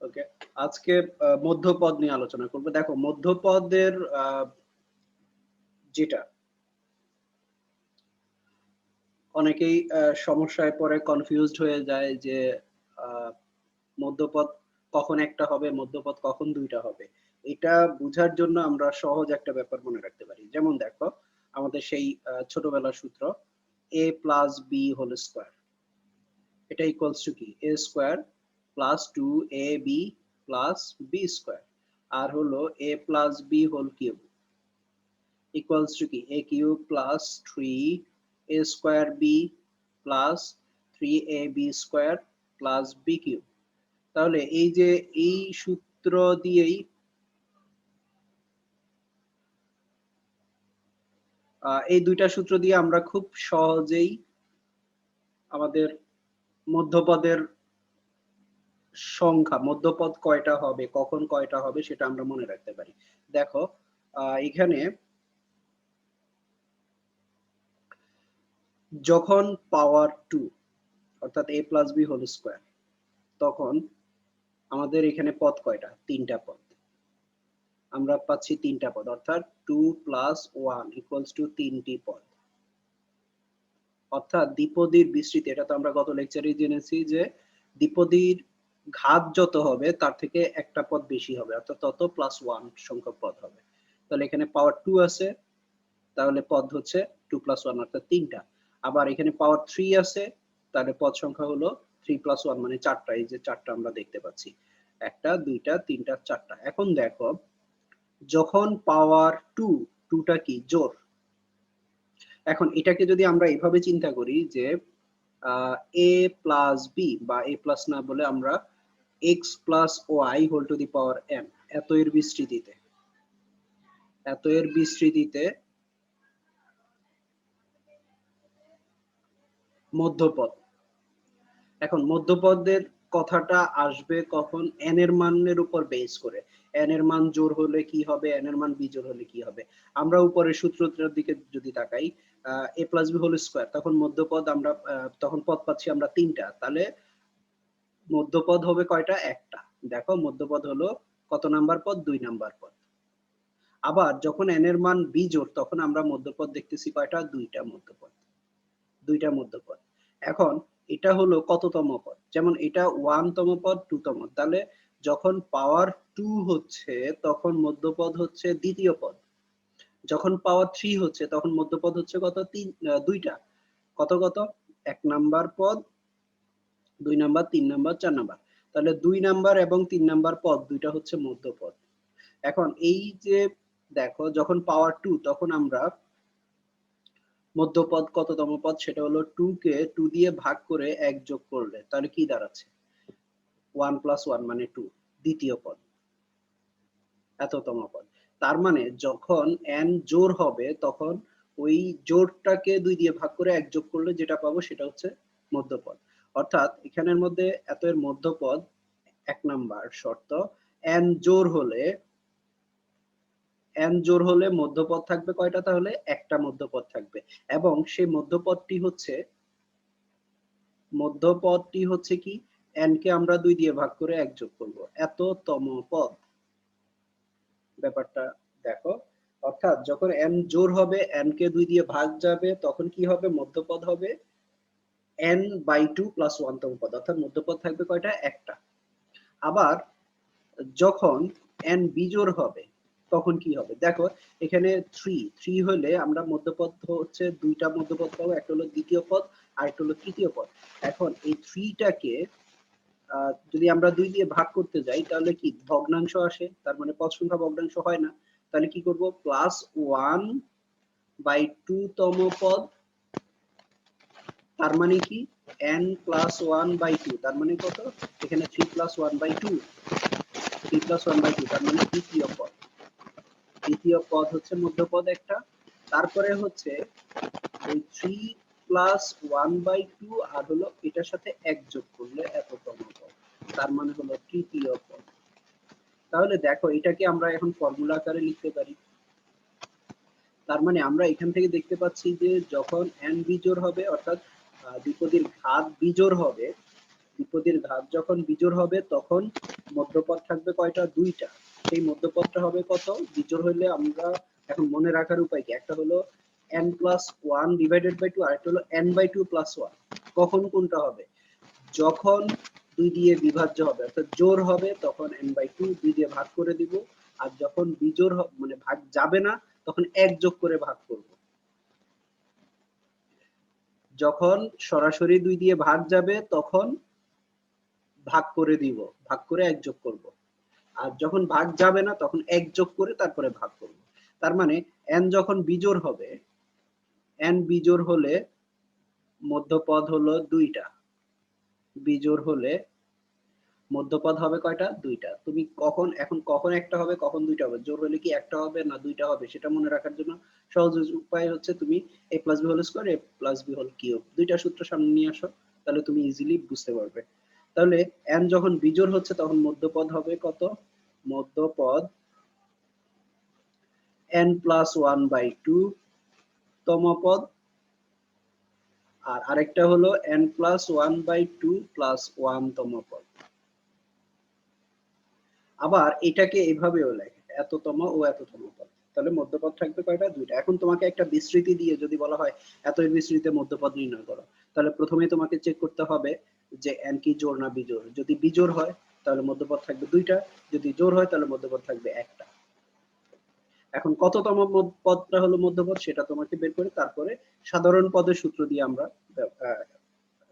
ওকে, আজকে মধ্যপদ নিয়ে আলোচনা করব। দেখো মধ্যপদের যেটা অনেকেই সমস্যায় পড়ে, কনফিউজড হয়ে যায় যে আহ, মধ্যপদ কখন একটা হবে, মধ্যপদ কখন দুইটা হবে। এটা বোঝার জন্য আমরা সহজ একটা ব্যাপার মনে রাখতে পারি। যেমন দেখো, আমাদের সেই ছোটবেলার সূত্র a plus b whole square, এটা ইকুয়ালস টু কি a square plus 2ab plus b square, আর হলো a plus b whole cube equals to কি a cube plus 3 a square b plus 3ab square plus b cube। তাহলে এই যে এই সূত্র দিয়েই এই দুইটা সূত্র দিয়ে আমরা খুব সহজেই আমাদের মধ্যপদের সংখ্যা, মধ্যপদ কয়টা হবে, কখন কয়টা হবে সেটা আমরা মনে রাখতে পারি। দেখো এখানে যখন পাওয়ার 2 অর্থাৎ a plus b whole square, তখন আমাদের এখানে পদ কয়টা? তিনটা পদ। আমরা পাচ্ছি তিনটা পদ, অর্থাৎ 2 প্লাস 1 ইকুয়ালস টু তিনটি পদ। অর্থাৎ দ্বিপদীর বিস্তৃতি, এটা তো আমরা গত লেকচারে জেনেছি যে দ্বিপদীর ঘাত যত হবে তার থেকে একটা পদ বেশি হবে, অর্থাৎ তত প্লাস 1 সংখ্যক পদ হবে। তাহলে এখানে পাওয়ার 2 আছে, তাহলে পদ হচ্ছে 2 প্লাস 1 অর্থাৎ তিনটা। আবার এখানে পাওয়ার 3 আছে, তাহলে পদ সংখ্যা হলো 3 প্লাস 1 মানে চারটা। এই যে চারটা আমরা দেখতে পাচ্ছি, একটা, দুইটা, তিনটা, চারটা। এখন দেখো যখন পাওয়ার 2, 2টা কি জোড়। এখন এটাকে যদি আমরা এইভাবে চিন্তা করি যে a প্লাস বি, বা a প্লাস না বলে আমরা x plus y whole to the power m, এত এর বিস্তৃতিতে, এত এর বিস্তৃতিতে মধ্যপদ। এখন মধ্যপদের কথাটা আসবে কখন? n এর মানের উপর বেস করে। n এর মান জোড় হলে কি হবে, n এর মান বিজোড় হলে কি হবে। আমরা উপরের সূত্রটার দিকে যদি তাকাই, a plus b whole square, তখন মধ্যপদ আমরা তখন পদ পাচ্ছি আমরা তিনটা। তাহলে মধ্যপদ হবে কয়টা? একটা। দেখো মধ্যপদ হলো কত নাম্বার পদ? 2 নাম্বার পদ। আবার যখন n এর মান বিজোড়, তখন আমরা মধ্যপদ দেখতেছি কয়টা? দুইটা মধ্যপদ, দুইটা মধ্যপদ। এখন এটা হলো কততম পদ? যেমন এটা 1 তম পদ, 2 তম। তাহলে যখন পাওয়ার 2 হচ্ছে তখন মধ্যপদ হচ্ছে দ্বিতীয় পদ। যখন পাওয়ার 3 হচ্ছে তখন মধ্যপদ হচ্ছে কত? দুইটা। কত কত? 1 নাম্বার পদ, 2 নাম্বার, 3 নাম্বার, 4 নাম্বার। তাহলে 2 নাম্বার এবং 3 নাম্বার পদ দুইটা হচ্ছে মধ্যপদ। এখন এই যে দেখো যখন পাওয়ার 2, তখন আমরা মধ্যপদ কততম পদ সেটা হলো 2 কে 2 দিয়ে ভাগ করে 1 যোগ করলে তাহলে কি দাঁড়াচ্ছে? 1 প্লাস 1 মানে 2, দ্বিতীয় পদ, এততম পদ। তার মানে যখন n জোড় হবে তখন ওই জোড়টাকে 2 দিয়ে ভাগ করে 1 যোগ করলে যেটা পাবো সেটা হচ্ছে মধ্যপদ। অর্থাৎ এখানের মধ্যে এত এর মধ্যপদ, 1 নাম্বার শর্ত, n জোড় হলে, n জোড় হলে মধ্যপদ থাকবে কয়টা? তাহলে একটা মধ্যপদ থাকবে। এবং সেই মধ্যপদটি হচ্ছে কি, n কে আমরা 2 দিয়ে ভাগ করে 1 যোগ করব, এততম পদ। ব্যাপারটা দেখো, অর্থাৎ যখন n জোড় হবে, n কে 2 দিয়ে ভাগ যাবে, তখন কি হবে? মধ্যপদ হবে n বাই 2 প্লাস 1 তম পদ, অর্থাৎ মধ্যপদ থাকবে কয়টা? একটা। আবার যখন n বিজোড় হবে তখন কি হবে? দেখো এখানে 3 হলে আমরা মধ্যপদ হচ্ছে দুইটা মধ্যপদ পাবো, একটা হলো দ্বিতীয় পদ আর একটা হলো তৃতীয় পদ। এখন এই 3টাকে যদি আমরা 2 দিয়ে ভাগ করতে যাই তাহলে কি ভগ্নাংশ আসে, তার মানে পদ সংখ্যা ভগ্নাংশ হয় না। তাহলে কি করব? প্লাস 1 বাই 2 তম পদ, তার মানে কি n প্লাস 1 বাই 2, তার মানে কত? এখানে 3 প্লাস 1 বাই 2, 3 প্লাস 1 বাই 2, তার মানে তৃতীয় পদ। দ্বিতীয় পদ হচ্ছে মধ্যপদ একটা। তারপরে হচ্ছে ওই 3 প্লাস 1 বাই 2 আর হলো এটার সাথে 1 যোগ করলে এততম পদ, তার মানে হলো তৃতীয় পদ। তাহলে দেখো এটাকে আমরা এখন ফর্মুলা আকারে লিখতে পারি। তার মানে আমরা এখান থেকে দেখতে পাচ্ছি যে যখন n বিজোড় হবে, অর্থাৎ দ্বিপদীর ঘাত বিজোড় হবে, দ্বিপদীর ঘাত যখন বিজোড় হবে তখন মধ্যপদ থাকবে কয়টা? দুইটা। সেই মধ্যপদটা হবে কত? বিজোড় হলে আমরা এখন মনে রাখার উপায় কি? একটা হলো n+1 ডিভাইডেড বাই 2, আরেকটা হলো n/2 + 1। কখন কোনটা হবে? যখন 2 দিয়ে বিভাজ্য হবে অর্থাৎ জোড় হবে তখন n/2 2 দিয়ে ভাগ করে দিব, আর যখন বিজোড় মানে ভাগ যাবে না তখন 1 যোগ করে ভাগ করব। যখন সরাসরি 2 দিয়ে ভাগ যাবে তখন ভাগ করে দিব, ভাগ করে 1 যোগ করব। আর যখন ভাগ যাবে না তখন 1 যোগ করে তারপরে ভাগ করব। তার মানে n যখন বিজোড় হবে, n বিজোড় হলে মধ্যপদ হলো 2টা। বিজোড় হলে মধ্যপদ হবে কয়টা? 2টা। তুমি কখন একটা হবে, কখন 2টা হবে? জোড় হলে কি একটা হবে না 2টা হবে সেটা মনে রাখার জন্য সহজ উপায় হচ্ছে তুমি a + b whole square, a + b whole cube, 2টা সূত্র সামনে নিয়ে আসো, তাহলে তুমি ইজিলি বুঝতে পারবে। তাহলে n যখন বিজোড় হচ্ছে তখন মধ্যপদ হবে কত? মধ্যপদ n+1/2 তম পদ, আর আরেকটা হলো n+1/2 + 1 তম পদ। আবার এটাকে এভাবেও লেখে, এততম ও এততম পদ। তাহলে মধ্যপদ থাকবে কয়টা? 2টা। এখন তোমাকে একটা বিস্তৃতি দিয়ে যদি বলা হয় এত এর বিস্তৃতিতে মধ্যপদ নির্ণয় করো, তাহলে প্রথমেই তোমাকে চেক করতে হবে যে n কি জোড় না বিজোড়। যদি বিজোড় হয় তাহলে মধ্যপদ থাকবে 2টা, যদি জোড় হয় তাহলে মধ্যপদ থাকবে একটা। এখন কততম পদটা হলো মধ্যপদ সেটা তোমাকে বের করে তারপরে সাধারণ পদের সূত্র দিয়ে আমরা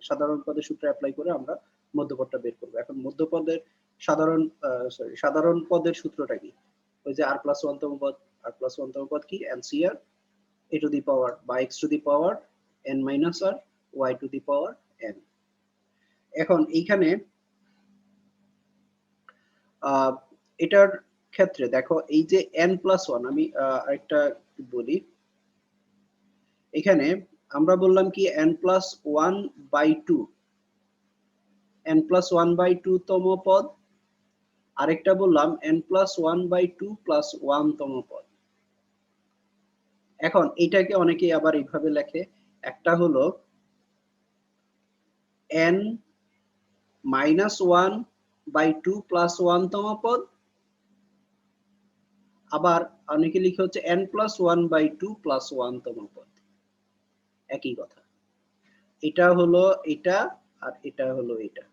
সাধারণ পদের সূত্র অ্যাপ্লাই করে আমরা মধ্যপদটা বের করব। এখন মধ্যপদের সাধারণ পদের সূত্রটা কি? ওই যে r+1 তম পদ। r+1 তম পদ কি? ncr a টু দি পাওয়ার বা x to the power n - r y two the power n। এখন এইখানে এটার ক্ষেত্রে দেখো এই যে n+1, আমি আরেকটা বলি, এখানে আমরা বললাম কি n+1/2, n+1/2 তম পদ, আরেকটা বললাম n+1/2 + 1 তম পদ। এখন এটাকে অনেকে আবার এইভাবে লেখে, একটা হলো n-1/2 + 1 তম পদ, আবার অনেকে লিখে হচ্ছে n+1/2 + 1 তম পদ। একই কথা। এটা হলো এটা আর এটা হলো এটা।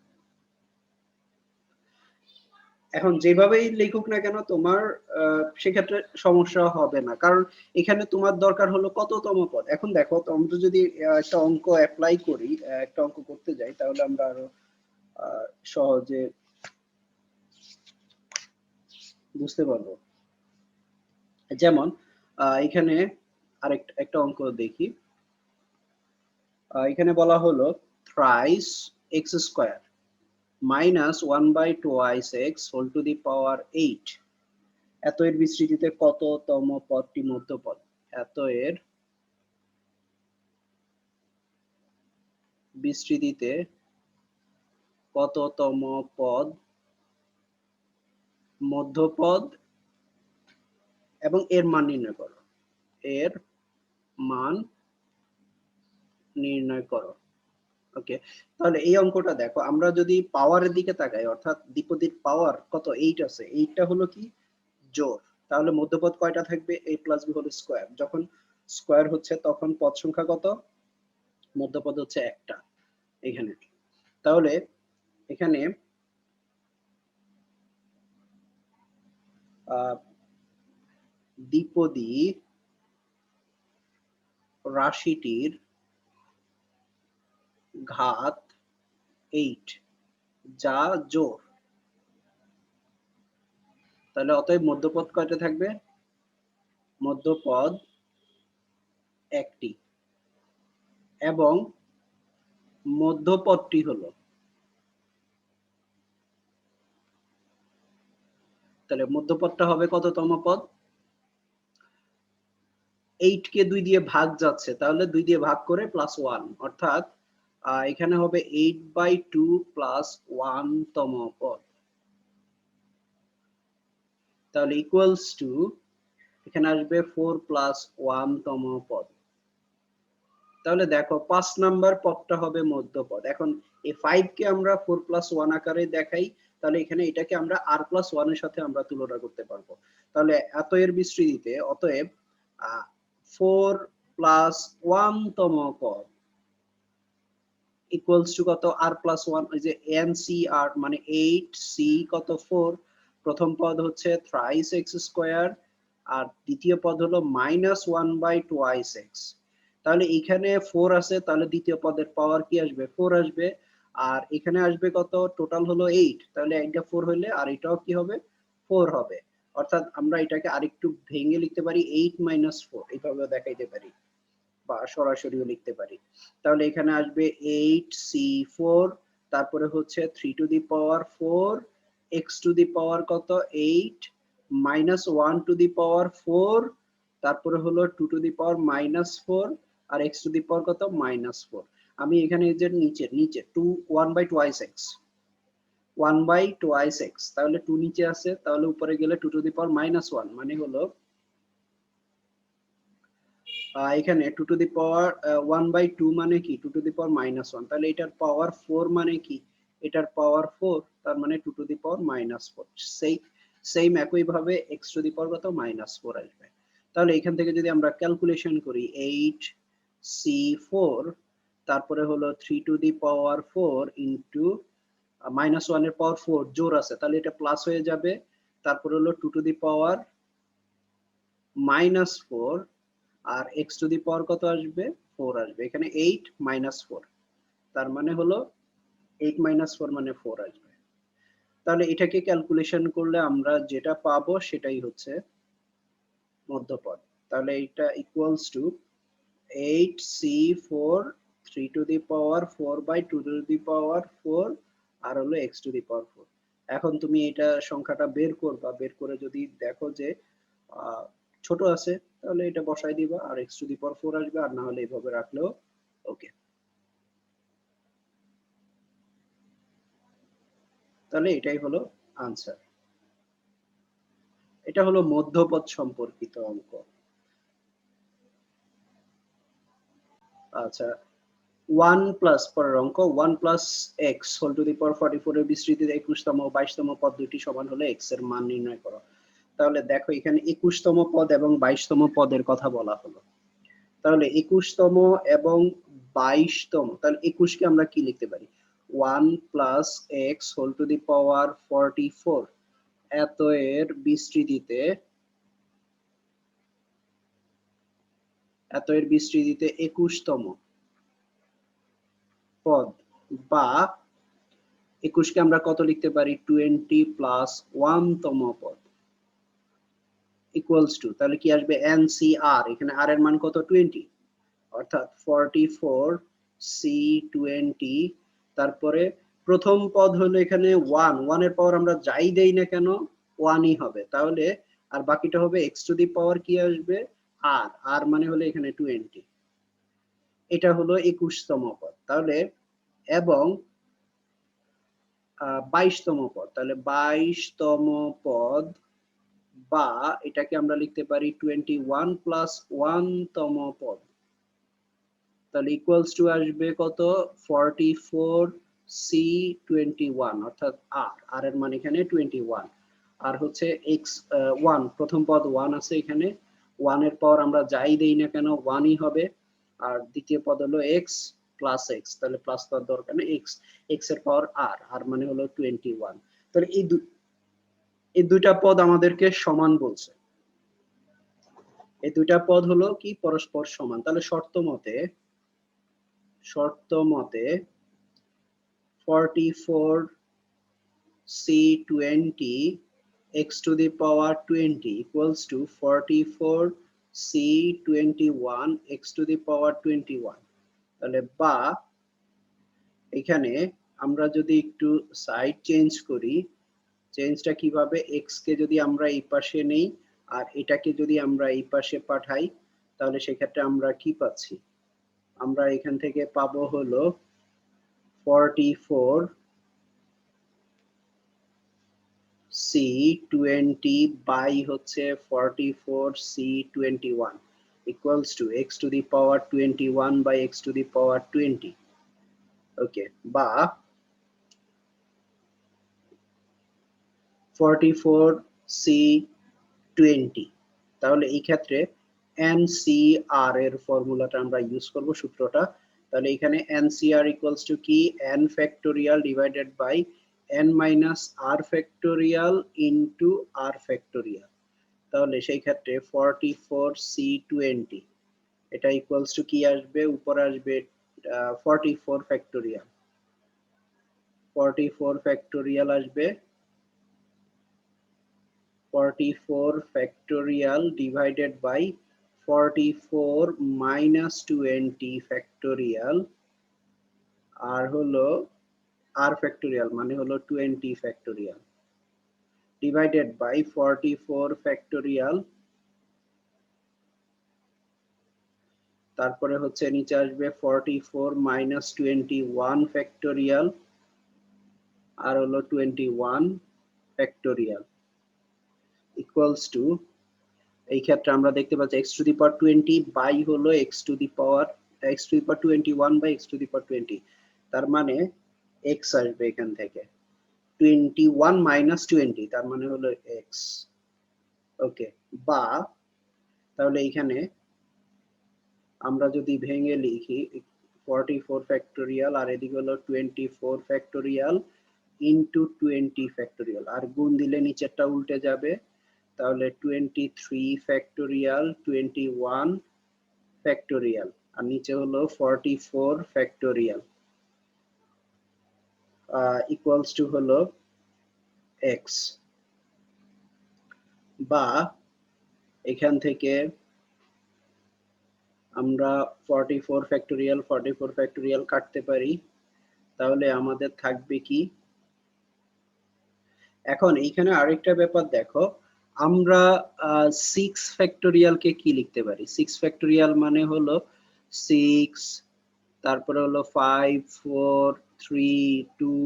এখন যেভাবেই লিখুক না কেন তোমার সেক্ষেত্রে সমস্যা হবে না, কারণ এখানে তোমার দরকার হলো কততম পদ। এখন দেখো আমরা যদি একটা অঙ্ক অ্যাপ্লাই করি, একটা অঙ্ক করতে যাই, তাহলে আমরা আরো সহজে বুঝতে পারবো। যেমন এখানে একটা অঙ্ক দেখি। এখানে বলা হলো thrice x² -1/2 x whole to the power 8 এত এর বিস্তৃতিতে কততম পদটি মধ্যপদ? এত এর বিস্তৃতিতে কততম পদ মধ্যপদ এবং এর মান নির্ণয় করো। এর মান নির্ণয় করো। ওকে, তাহলে এই অঙ্কটা দেখো, আমরা যদি পাওয়ারের দিকে তাকাই অর্থাৎ দ্বিপদীর পাওয়ার কত? 8 আছে। 8টা হলো কি? জোড়। তাহলে মধ্যপদ কয়টা থাকবে? a + b whole square. যখন স্কয়ার হচ্ছে তখন পদ সংখ্যা কত? মধ্যপদ হচ্ছে একটা এখানে। তাহলে এখানে দ্বিপদী রাশিটির ঘাত 8 যা জোড়। তাহলে অতএব মধ্যপদ কয়টা থাকবে? মধ্যপদ একটি, এবং মধ্যপদটি হলো, তাহলে মধ্যপদটা হবে কততম পদ? 8 কে 2 দিয়ে ভাগ যাচ্ছে, তাহলে 2 দিয়ে ভাগ করে +1, অর্থাৎ এখানে হবে 8/2 + 1 তম পদ। তাহলে ইকুয়ালস টু এখানে আসবে 4 + 1 তম পদ। তাহলে দেখো 5 নাম্বার পদটা হবে মধ্যপদ। এখন এই 5 কে আমরা 4 প্লাস 1 আকারে দেখাই, তাহলে এখানে এটাকে আমরা r প্লাস 1 এর সাথে আমরা তুলনা করতে পারবো। তাহলে এত এর বিস্তৃতিতে অতএব 4 প্লাস 1 তম পদ ইকুয়ালস টু কত, r প্লাস 1, ওই যে ncr মানে 8c কত 4, প্রথম পদ হচ্ছে thrice x স্কয়ার আর দ্বিতীয় পদ হলো মাইনাস 1 বাই টুয়াইস এক্স। তাহলে এখানে 4 আছে, তাহলে দ্বিতীয় পদের পাওয়ার কি আসবে, 4 আসবে। আর এখানে আসবে কত, টোটাল হলো 8, তাহলে এটা 4 হলে আর এটাও কি হবে, 4 হবে। অর্থাৎ আমরা এটাকে আরেকটু ভেঙে লিখতে পারি 8 মাইনাস 4, এইভাবে দেখাইতে পারি বা সরাসরিও লিখতে পারি। তাহলে এখানে আসবে 8c4, তারপরে হচ্ছে 3 to the power 4 x to the power কত 8 মাইনাস 1 টু দি পাওয়ার 4, তারপরে হলো 2 টু দি পাওয়ার মাইনাস 4 আর x টু দি পাওয়ার কত মাইনাস 4। আমি এখানে এই যে নিচে 2 1 by twice x 1 by twice x, তাহলে 2 নিচে আছে, তাহলে উপরে গেলে 2 টু দি পাওয়ার মাইনাস 1 মানে হলো এখানে 2 টু দি পাওয়ার 1 বাই 2 মানে কি 2 টু দি পাওয়ার মাইনাস 1, তাহলে এটার পাওয়ার 4 মানে কি এটার পাওয়ার 4, তার মানে 2 to the power minus 4। Same একই ভাবে x টু দি পাওয়ার কত মাইনাস 4 আসবে। তাহলে এখান থেকে যদি আমরা ক্যালকুলেশন করি 8c4 তারপরে হলো 3 to the power 4 into minus 1 এর পাওয়ার 4 জোর আছে, তাহলে এটা প্লাস হয়ে যাবে, তারপরে হলো 2 টু দি পাওয়ার মাইনাস 4 আর x টু দি পাওয়ার কত আসবে 4 আসবে। এখানে 8 মাইনাস 4, তার মানে হলো 8 মাইনাস 4 মানে 4 আসবে। তাহলে এটাকে ক্যালকুলেশন করলে আমরা যেটা পাবো সেটাই হচ্ছে মধ্যপদ। তাহলে এটা equals to 8c4 3 to the power 4 by 2 to the power 4 আর হলো x টু দি পাওয়ার 4। এখন তুমি এটা সংখ্যাটা বের করবা, বের করে যদি দেখো যে ছোট আছে তাহলে এটা বসাই দিবা আর x টু দি পাওয়ার 4 আসবে, আর না হলে এইভাবে রাখলেও ওকে। তাহলে এটাই হলো আনসার। এটা হলো মধ্যপদ সম্পর্কিত অঙ্ক। আচ্ছা 1 প্লাস পরের অঙ্ক 1 plus x whole to the power 44 এর বিস্তৃতিতে 21তম ও 22তম পদ দুইটি সমান হলে x এর মান নির্ণয় করো। তাহলে দেখো এখানে 21তম পদ এবং 22তম পদের কথা বলা হলো। তাহলে 21তম এবং 22তম, তাহলে 21 কে আমরা কি লিখতে পারি 1 plus x whole to the power 44 এত এর বিস্তৃতিতে 21তম পদ বা 21 কে আমরা কত লিখতে পারি 20 প্লাস 1 তম পদ ইকুয়ালস টু, তাহলে কি আসবে NCR, এখানে r এর মান কত 20, অর্থাৎ 44 C20, তারপরে প্রথম পদ হলো এখানে 1 এর পাওয়ার আমরা যাই দেই না কেন 1ই হবে, তাহলে আর বাকিটা হবে x টু দি পাওয়ার কি আসবে r মানে হলো এখানে 20, এটা হলো 21তম পদ। তাহলে এবং 22তম পদ, তাহলে 22তম পদ বা এটাকে আমরা লিখতে পারি 21 প্লাস 1 তম পদ, তাহলে ইকুয়ালস টু আসবে কত 44 C21, অর্থাৎ r এর মান এখানে 21 আর হচ্ছে x 1 প্রথম পদ 1 আছে, এখানে 1 এর পাওয়ার আমরা যাই দেই না কেন 1ই হবে, আর দ্বিতীয় পদ হলো x প্লাস x, তাহলে প্লাস তো দরকার নেই, x এর পাওয়ার r মানে হলো 21। তাহলে এই দুইটা পদ আমাদেরকে সমান বলছে, এই দুইটা পদ হলো কি পরস্পর সমান। তাহলে শর্ত মতে 44 C20 x to the power 20 equals to 44 C21 x to the power 21। তাহলে বা এখানে আমরা যদি একটু সাইড চেঞ্জ করি, চেঞ্জটা কিভাবে, x কে যদি আমরা এই পাশে নেই আর এটাকে যদি আমরা এই পাশে পাঠাই তাহলে সেক্ষেত্রে আমরা কি পাচ্ছি, আমরা এখান থেকে পাবো হলো 44 C20 বাই হচ্ছে 44 C21 equals to x to the power 21 by x to the power 20। ওকে, বা 44C20। তাহলে এই ক্ষেত্রে NCR এর ফর্মুলাটা আমরা ইউজ করব, সূত্রটা। তাহলে এখানে NCR ইকুয়ালস টু কি, n factorial divided by n minus r factorial into r factorial. তাহলে সেই ক্ষেত্রে 44C20 এটা ইকুয়ালস টু কি আসবে, উপরে আসবে 44 ফ্যাক্টোরিয়াল, 44 ফ্যাক্টোরিয়াল আসবে, 44 factorial divided by 44 minus 20 factorial আর হলো r factorial মানে হলো 20 factorial divided by 44 factorial, তারপরে হচ্ছে নিচে আসবে 44 minus 21 factorial আর হলো 21 factorial equals to, এই ক্ষেত্রে আমরা দেখতে পাচ্ছি x to the power 20 by হলো x to the power 21 by x to the power 20, তার মানে x আসবে এখান থেকে 21 মাইনাস 20, তার মানে হলো x। ওকে, বা তাহলে এখানে আমরা যদি ভেঙে লিখি 44 ফ্যাক্টোরিয়াল আর এদিকে হলো 24 ফ্যাক্টোরিয়াল ইনটু 20 ফ্যাক্টোরিয়াল, আর গুণ দিলে নিচেরটা উল্টে যাবে, তাহলে 23 ফ্যাক্টোরিয়াল 21 ফ্যাক্টোরিয়াল আর নিচে হলো 44 ফ্যাক্টোরিয়াল ইকুয়ালস টু হলো x। বা এখান থেকে আমরা 44 ফ্যাক্টোরিয়াল কাটতে পারি, তাহলে আমাদের থাকবে কি, এখন এইখানে আরেকটা ব্যাপার দেখো, আমরা 6 ফ্যাক্টোরিয়ালকে কি লিখতে পারি, 6 ফ্যাক্টোরিয়াল মানে হলো 6, তারপরে হলো 5 4 3 2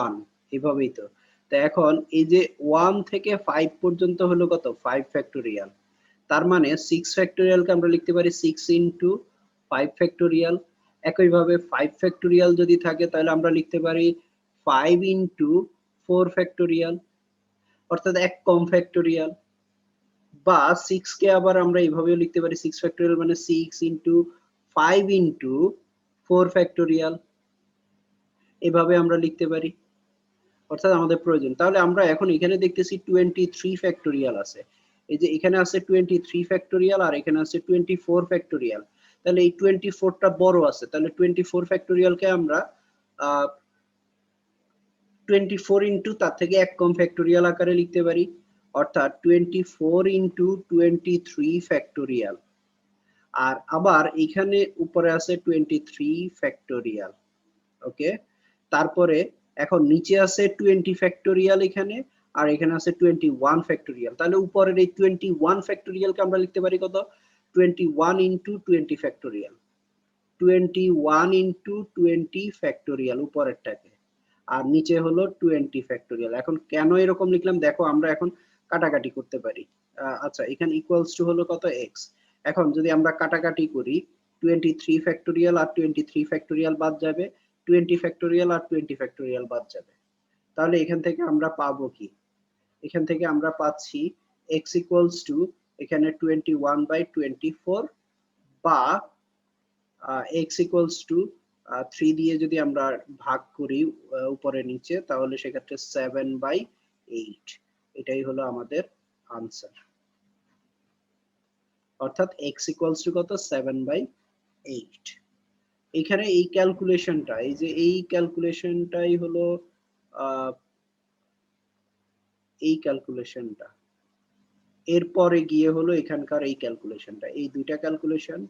1, এভাবেই তো। তো এখন এই যে 1 থেকে 5 পর্যন্ত হলো কত, 5 ফ্যাক্টোরিয়াল, তার মানে 6 ফ্যাক্টোরিয়ালকে আমরা লিখতে পারি 6 ইনটু 5 ফ্যাক্টোরিয়াল। একইভাবে 5 ফ্যাক্টোরিয়াল যদি থাকে তাহলে আমরা লিখতে পারি 5 ইনটু 4 ফ্যাক্টোরিয়াল, অর্থাৎ এক কম ফ্যাক্টোরিয়াল। বা 6 কে আবার আমরা এইভাবেও লিখতে পারি 6 ফ্যাক্টোরিয়াল মানে 6 ইনটু 5 ইনটু 4 ফ্যাক্টোরিয়াল, এভাবে আমরা লিখতে পারি, অর্থাৎ আমাদের প্রয়োজন। তাহলে আমরা এখন এখানে দেখতেছি 23 ফ্যাক্টোরিয়াল আছে, এই যে এখানে আছে 23 ফ্যাক্টোরিয়াল আর এখানে আছে 24 ফ্যাক্টোরিয়াল, তাহলে এই 24টা বড় আছে, তাহলে 24 ফ্যাক্টোরিয়ালকে আমরা 24 ইনটু তার থেকে এক কম ফ্যাক্টোরিয়াল আকারে লিখতে পারি, অর্থাৎ 24 ইনটু 23 ফ্যাক্টোরিয়াল। আর আবার এখানে উপরে আছে 23 ফ্যাক্টোরিয়াল। ওকে, তারপরে এখন নিচে আছে 20 ফ্যাক্টোরিয়াল এখানে, আর এখানে আছে 21 ফ্যাক্টোরিয়াল, তাহলে উপরের এই 21 ফ্যাক্টোরিয়ালকে আমরা লিখতে পারি কত, 21 ইনটু 20 ফ্যাক্টোরিয়াল, 21 ইনটু 20 ফ্যাক্টোরিয়াল উপরেরটাকে, আর নিচে হলো 20 ফ্যাক্টোরিয়াল। এখন কেন এরকম লিখলাম দেখো, আমরা এখন কাটাকাটি করতে পারি। আচ্ছা, এখানে ইকুয়ালস টু হলো কত, x। এখন যদি আমরা কাটাকাটি করি 23 ফ্যাক্টোরিয়াল আর 23 ফ্যাক্টোরিয়াল বাদ যাবে, 20 ফ্যাক্টোরিয়াল আর 20 ফ্যাক্টোরিয়াল বাদ যাবে, তাহলে এখান থেকে আমরা পাবো কি, এখান থেকে আমরা পাচ্ছি x ইকুয়ালস টু এখানে 21 বাই 24, বা x ইকুয়ালস টু 3 দিয়ে যদি আমরা ভাগ করি উপরে নিচে, তাহলে সেক্ষেত্রে 7/8, এটাই হলো আমাদের আনসার। অর্থাৎ x ইকুয়ালস টু কত, 7/8। এখানে এই ক্যালকুলেশনটা, এই যে এই ক্যালকুলেশনটাই হলো এই ক্যালকুলেশনটা, এরপরে গিয়ে হলো এখানকার এই ক্যালকুলেশনটা, এই দুইটা ক্যালকুলেশন।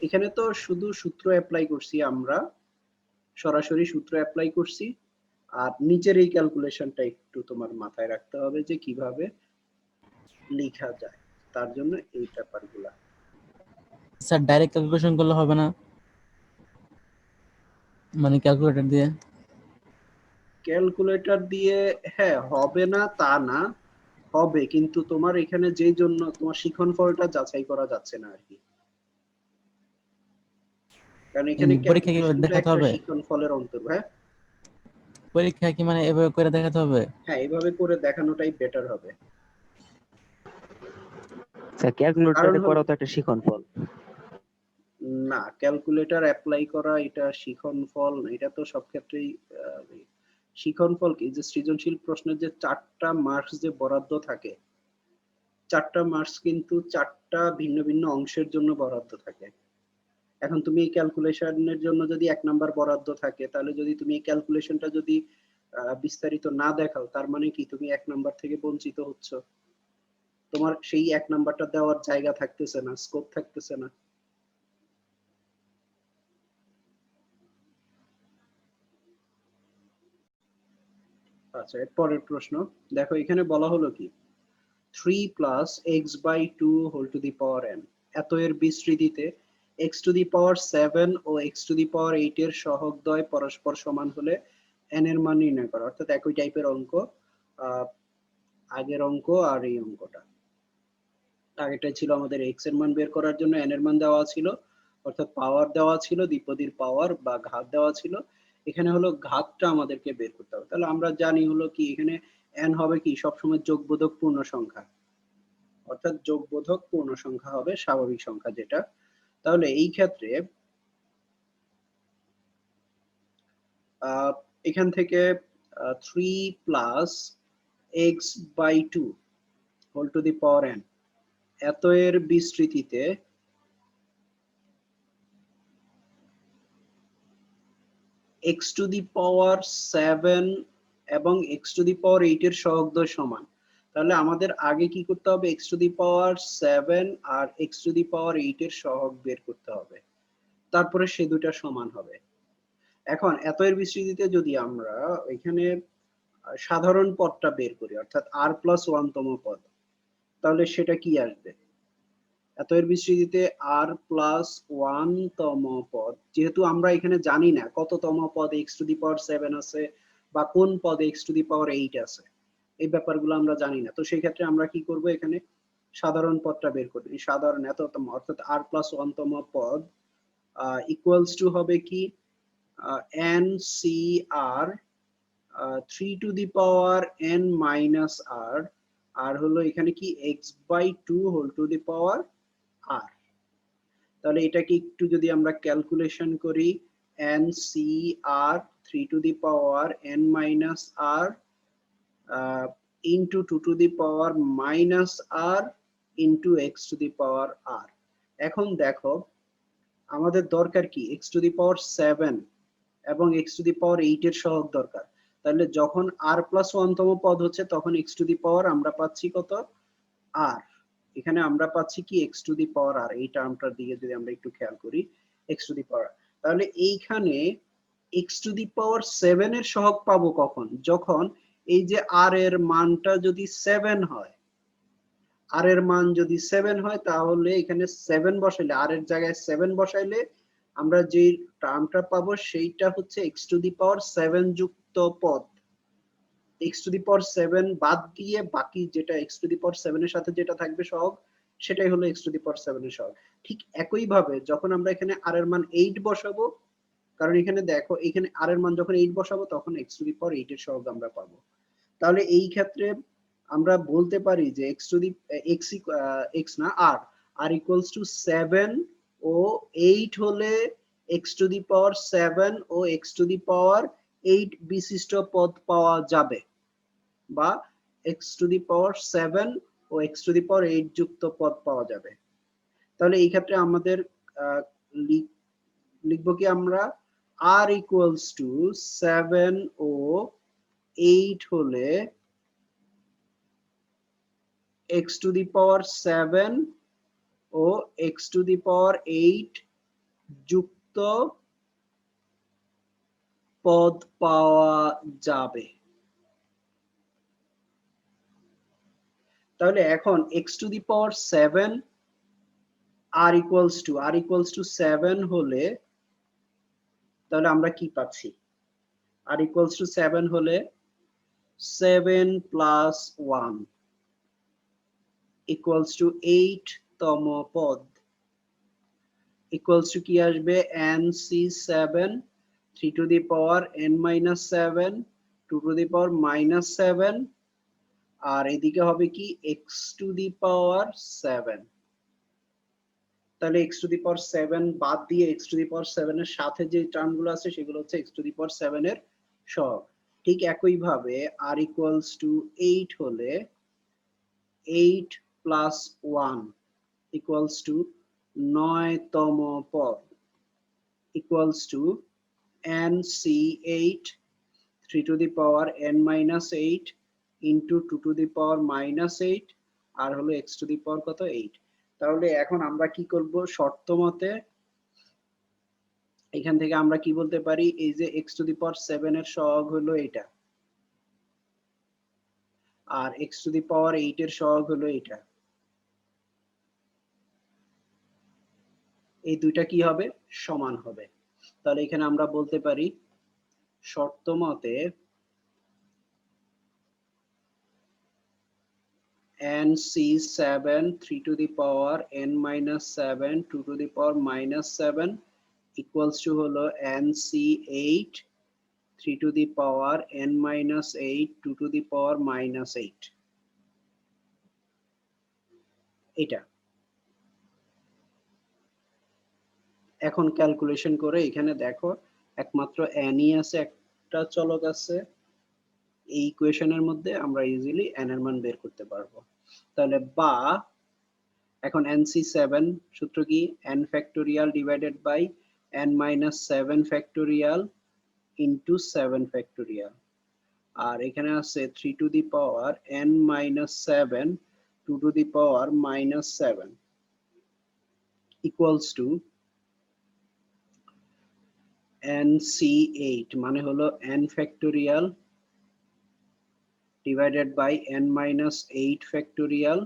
এখানে তো শুধু সূত্র অ্যাপ্লাই করছি আমরা, সরাসরি সূত্র অ্যাপ্লাই করছি, আর নিচের এই ক্যালকুলেশনটা একটু তোমার মাথায় রাখতে হবে যে কিভাবে লেখা যায়, তার জন্য এই ব্যাপারগুলা। স্যার ডাইরেক্ট ক্যালকুলেশন করলে হবে না, মানে ক্যালকুলেটর দিয়ে? ক্যালকুলেটর দিয়ে হ্যাঁ হবে না তা না, হবে, কিন্তু তোমার এখানে যেই জন্য তোমার শিখন ফলটা যাচাই করা যাচ্ছে না আর কি। কারণ এখানে পরীক্ষা কিভাবে ক্যালকুলেশনটা দেখাতে একটা হবে? শিক্ষণফলের অন্তর। হ্যাঁ, পরীক্ষা কি মানে এভাবে করে দেখাতে হবে? হ্যাঁ, এইভাবে করে দেখানোটাই বেটার হবে। স্যার কারণ ক্যালকুলেটরে হলো, করা তো একটা শিক্ষণফল। না, ক্যালকুলেটর অ্যাপ্লাই করা এটা শিক্ষণফল না, এটা তো সব ক্ষেত্রেই শিক্ষণফল কি, যে সৃজনশীল প্রশ্নের যে 4টা মার্কস যে বরাদ্দ থাকে, 4টা মার্কস কিন্তু 4টা ভিন্ন ভিন্ন অংশের জন্য বরাদ্দ থাকে। এখন তুমি এই ক্যালকুলেশনের জন্য যদি 1 নাম্বার বরাদ্দ থাকে, তাহলে যদি তুমি এই ক্যালকুলেশনটা যদি বিস্তারিত না দেখাও, তার মানে কি তুমি 1 নাম্বার থেকে বঞ্চিত হচ্ছ। তোমার সেই 1 নাম্বারটা দেওয়ার জায়গা থাকতেছে না, স্কোপ থাকতেছে না। আচ্ছা, এর পরের প্রশ্ন দেখো, এখানে বলা হলো কি 3 plus x by 2 whole to the power n, এত এর বিস্তৃতিতে x টু দি পাওয়ার 7 ও x টু দি পাওয়ার 8 এর সহগদ্বয় পরস্পর সমান হলে n এর মান নির্ণয় করো। অর্থাৎ একই টাইপের অঙ্ক, আগের অঙ্ক আর এই অঙ্কটা। আগেরটা ছিল আমাদের x এর মান বের করার জন্য n এর মান দেওয়া ছিল, অর্থাৎ পাওয়ার দেওয়া ছিল, দ্বিপদীর পাওয়ার বা ঘাত দেওয়া ছিল। এখানে হলো ঘাতটা আমাদেরকে বের করতে হবে। তাহলে আমরা জানি হলো কি, এখানে n হবে কি সবসময় যোগবোধক পূর্ণ সংখ্যা, অর্থাৎ যোগবোধক পূর্ণ সংখ্যা হবে স্বাভাবিক সংখ্যা যেটা। তাহলে এই ক্ষেত্রে এখান থেকে 3 plus x by 2 whole to the power n, এত এর বিস্তৃতিতে x টু দি পাওয়ার 7 এবং x টু দি পাওয়ার 8 এর সহগদ্বয় সমান। তাহলে আমাদের আগে কি করতে হবে, x টু দি পাওয়ার 7 আর x টু দি পাওয়ার 8 এর সহগ বের করতে হবে, তারপরে সে দুইটা সমান হবে। এখন এত এর বিস্তৃতিতে যদি আমরা এখানে সাধারণ পদটা বের করি, অর্থাৎ r প্লাস 1 তম পদ, তাহলে সেটা কি আসবে, এত এর বিস্তৃতিতে r প্লাস 1 তম পদ, যেহেতু আমরা এখানে জানি না কততম পদ x টু দি পাওয়ার 7 আছে বা কোন পদ x টু দি পাওয়ার 8 আছে, এই ব্যাপারগুলো আমরা জানি না। তো সেই ক্ষেত্রে আমরা কি করব, এখানে সাধারণ পদটা বের করব। এই সাধারণ এততম অর্থাৎ r প্লাস 1 তম পদ ইকুয়ালস টু হবে কি NCR 3 to the power n minus r, আর হলো এখানে কি x by 2 whole to the power r। তাহলে এটাকে একটু যদি আমরা ক্যালকুলেশন করি, NCR 3 to the power n minus r into 2 to the power minus r into x to the power r। এখন দেখো আমাদের দরকার কি, x টু দি পাওয়ার 7 এবং x টু দি পাওয়ার 8 এর সহগ দরকার। তাহলে যখন r প্লাস 1 তম পদ হচ্ছে, তখন x টু দি পাওয়ার আমরা পাচ্ছি কত, r। এখানে আমরা পাচ্ছি কি x to the power r, এই টার্মটার দিকে যদি আমরা একটু খেয়াল করি, x টু দি পাওয়ার। তাহলে এইখানে x টু দি পাওয়ার 7 এর সহগ পাবো কখন, যখন এই যে r এর মানটা যদি 7 হয়, r এর মান যদি 7 হয়, তাহলে এখানে 7 বসাইলে, r এর জায়গায় 7 বসাইলে আমরা যে টার্মটা পাবো সেইটা হচ্ছে x টু দি পাওয়ার 7 যুক্ত পদ। x টু দি পাওয়ার 7 বাদ দিয়ে বাকি যেটা x টু দি পাওয়ার 7 এর সাথে যেটা থাকবে সহগ, সেটাই হলো x টু দি পাওয়ার 7 এর সহগ। ঠিক একই ভাবে যখন আমরা এখানে r এর মান 8 বসাবো, কারণ এখানে দেখো এখানে r এর মান যখন 8 বসাবো, তখন x টু দি পাওয়ার 8 এর সহগ আমরা পাবো। তাহলে এই ক্ষেত্রে আমরা বলতে পারি যে x টু দি x না r ইকুয়ালস টু 7 ও 8 হলে x টু দি পাওয়ার 7 ও x টু দি পাওয়ার 8 বিশিষ্ট পদ পাওয়া যাবে, বা x টু দি পাওয়ার 7 ও x টু দি পাওয়ার 8 যুক্ত পদ পাওয়া যাবে। তাহলে এই ক্ষেত্রে আমাদের লিখব কি আমরা, r ইকুয়ালস টু 7 ও 8 হলে x টু দি পাওয়ার 7 ও x টু দি পাওয়ার 8 যুক্ত পদ পাওয়া যাবে। তাহলে এখন x to the power 7 r equals to 7 হলে, তাহলে আমরা কি পাচ্ছি, r ইকুয়ালস টু 7 হলে 7 প্লাস 1 ইকুয়ালস টু 8 তম পদ। ইকুয়ালস টু কি আসবে nc7 3 to the power n minus 7 2 to the power minus 7 আর এদিকে হবে কি x টু দি পাওয়ার 7। তাহলে x টু দি পাওয়ার 7 বাদ দিয়ে x টু দি পাওয়ার 7 এর সাথে যে টার্মগুলো আছে সেগুলো হচ্ছে x টু দি পাওয়ার 7 এর সহগ। ঠিক একই ভাবে r ইকুয়ালস টু 8 হলে 8 প্লাস 1 ইকুয়ালস টু 9তম পদ equals to nc8 3 to the power n minus 8 into 2 to the power minus 8 আর হলো x টু দি পাওয়ার কত 8। তাহলে এখন আমরা কি করব শর্ত মতে এখান থেকে আমরা কি বলতে পারি এই যে x টু দি পাওয়ার 7 এর সহগ হলো এটা আর x টু দি পাওয়ার 8 এর সহগ হলো এটা। এই দুইটা কি হবে সমান হবে। তাহলে এখানে আমরা বলতে পারি শর্ত মতে nc7 3 to the power n minus 7 2 to the power minus 7 equals to হলো nc8 3 to the power n minus 8 2 to the power minus 8 এটা। এখন ক্যালকুলেশন করে এখানে দেখো একমাত্র n ই আছে, একটা চলক আছে এই ইকুয়েশনের মধ্যে, আমরা ইজিলি n এর মান বের করতে পারবো। তাহলে বা এখন nc7 সূত্র কি n factorial divided by n minus 7 factorial into 7 factorial আর এখানে আছে 3 to the power n minus 7 2 to the power minus 7 equals to nc8 মানে হলো n factorial divided by n minus 8 factorial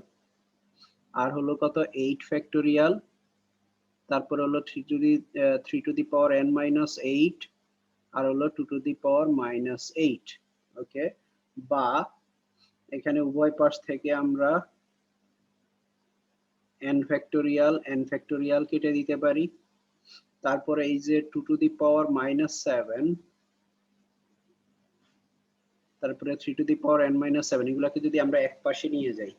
আর হলো কত 8 ফ্যাক্টোরিয়াল তারপর হলো 3 to the power n minus 8 আর হলো 2 টু দি পাওয়ার মাইনাস 8। ওকে, বা এখানে উভয় পাশ থেকে আমরা n ফ্যাক্টোরিয়াল কেটে দিতে পারি। তারপরে এই যে 2 টু দি পাওয়ার মাইনাস 7 তারপরে 3 to the power n minus 7 এগুলাকে যদি আমরা এক পাশে নিয়ে যাই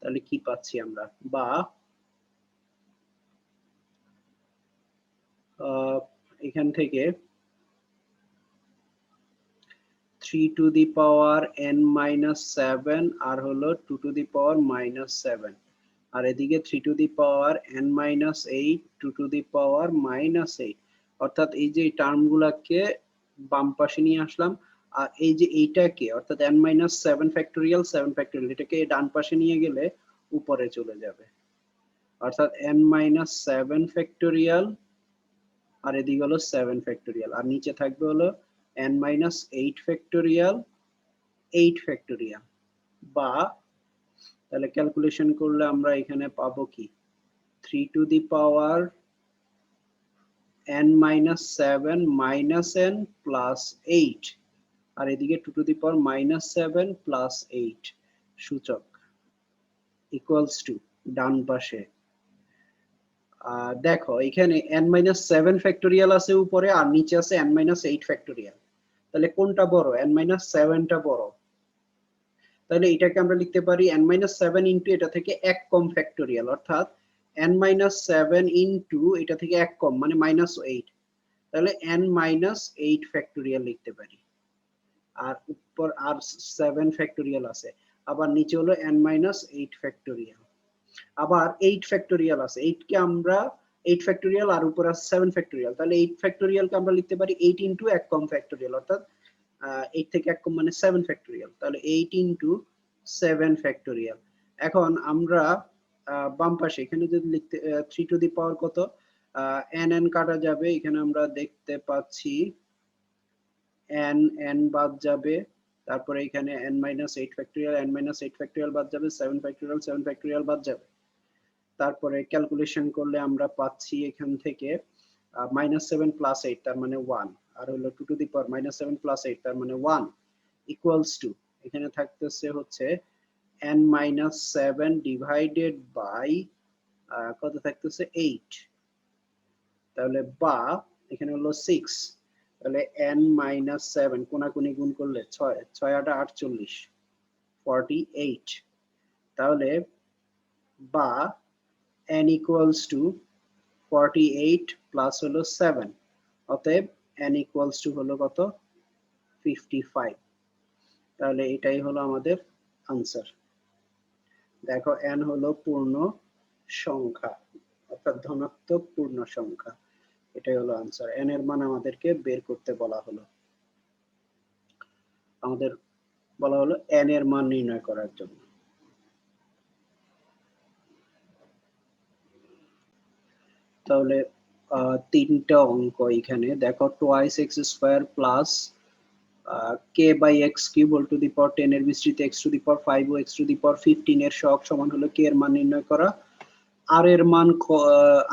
তাহলে কি পাচ্ছি আমরা, বা এখান থেকে 3 to the power n minus 7 আর হলো 2 টু দি পাওয়ার মাইনাস 7 আর এদিকে 3 to the power n minus 8 2 to the power minus 8 অর্থাৎ এই যে টার্মগুলোকে বাম পাশে নিয়ে আসলাম আর এই যে এইটাকে অর্থাৎ n মাইনাস 7 ফ্যাক্টোরিয়াল এটাকে ডান পাশে নিয়ে গেলে উপরে চলে যাবে অর্থাৎ n মাইনাস 7 ফ্যাক্টোরিয়াল আর এদিকে হলো 7 ফ্যাক্টোরিয়াল আর নিচে থাকবে হলো n মাইনাস 8 ফ্যাক্টোরিয়াল বা তাহলে ক্যালকুলেশন করলে আমরা এখানে পাবো কি 3 to the power n minus 7 minus n plus 8 আর এদিকে 2 to the power minus 7 plus 8 সূচক ইকুয়ালস টু ডান পাশে দেখো এখানে n মাইনাস 7 ফ্যাক্টোরিয়াল আছে উপরে আর নিচে আছে n মাইনাস 8 ফ্যাক্টোরিয়াল। তাহলে কোনটা বড়? n মাইনাস 7 টা বড়। তাহলে এটাকে আমরা লিখতে পারি n মাইনাস 7 ইনটু এটা থেকে এক কম ফ্যাক্টোরিয়াল অর্থাৎ n মাইনাস 7 ইনটু এটা থেকে এক কম মানে মাইনাস 8 তাহলে n মাইনাস 8 ফ্যাক্টোরিয়াল লিখতে পারি আর উপর আর 7 ফ্যাক্টোরিয়াল আছে আবার নিচে হলো n মাইনাস 8 ফ্যাক্টোরিয়াল আবার 8 ফ্যাক্টোরিয়াল আছে 8 কে আমরা 8 ফ্যাক্টোরিয়াল আর উপর আছে 7 ফ্যাক্টোরিয়াল তাহলে 8 ফ্যাক্টোরিয়াল কে আমরা লিখতে পারি 8 ইনটু এক কম ফ্যাক্টোরিয়াল অর্থাৎ 8 থেকে এক কম মানে 7 ফ্যাক্টোরিয়াল তাহলে 8 ইনটু 7 ফ্যাক্টোরিয়াল। এখন আমরা বাম পাশে এখানে যদি লিখতে 3 টু দি পাওয়ার কত n কাটা যাবে এখানে আমরা দেখতে পাচ্ছি n বাদ যাবে তারপরে এখানে n মাইনাস 8 ফ্যাক্টোরিয়াল বাদ যাবে 7 ফ্যাক্টোরিয়াল বাদ যাবে তারপরে ক্যালকুলেশন করলে আমরা পাচ্ছি এখান থেকে মাইনাস 7 প্লাস 8 তার মানে 1 আর হলো 2 to the power minus 7 plus 8 তার মানে 1 ইকুয়ালস টু এখানে থাকতেছে হচ্ছে n মাইনাস 7 ডিভাইডেড বাই কত থাকতেছে 8 তাহলে বা এখানে হলো 6, তাহলে n মাইনাস 7 কোনাকুনি গুণ করলে 6, 6 8 48, 48, তাহলে বা n ইকুয়ালস টু 48 প্লাস হলো 7, অতএব n ইকুয়ালস টু হলো কত 55। তাহলে এটাই হলো আমাদের আনসার। দেখো n হলো পূর্ণ সংখ্যা, অর্থাৎ ধনাত্মক পূর্ণ সংখ্যা। এটাই হলো আনসার। n এর মান আমাদেরকে বের করতে বলা হলো, আমাদের বলা হলো n এর মান নির্ণয় করার জন্য। তাহলে তিনটা অঙ্ক এখানে দেখো, twice x square plus k by x cube whole to the power 10 এর বিস্তৃত এক্স টু দি পাওয়ার 5 ও এক্স টু দি পাওয়ার 15 এর সহগ সমান হলো কে এর মান নির্ণয় করা। আর এর মান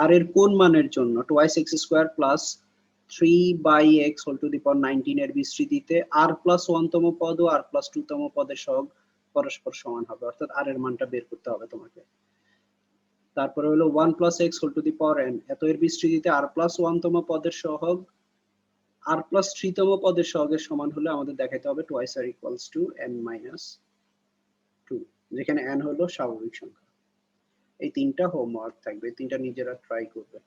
আর এর কোন মানের জন্য twice x square plus 3 by x whole to the power 19 এর বিস্তৃতিতে আর প্লাস 1 তম পদ ও আর প্লাস 2 তম পদের সহগ পরস্পর সমান হবে, অর্থাৎ আর এর মানটা বের করতে হবে তোমাকে। তারপরে হলো 1 plus x whole to the power n, এত এর বিস্তৃতিতে আর প্লাস 1 তম পদের সহগ আর প্লাস 3 তম পদের সহগের সমান হলে আমাদের দেখাইতে হবে টোয়াইস আর ইকুয়ালস টু n মাইনাস 2, যেখানে n হলো স্বাভাবিক সংখ্যা। এই তিনটা হোমওয়ার্ক থাকবে, তিনটা নিজেরা ট্রাই করবে।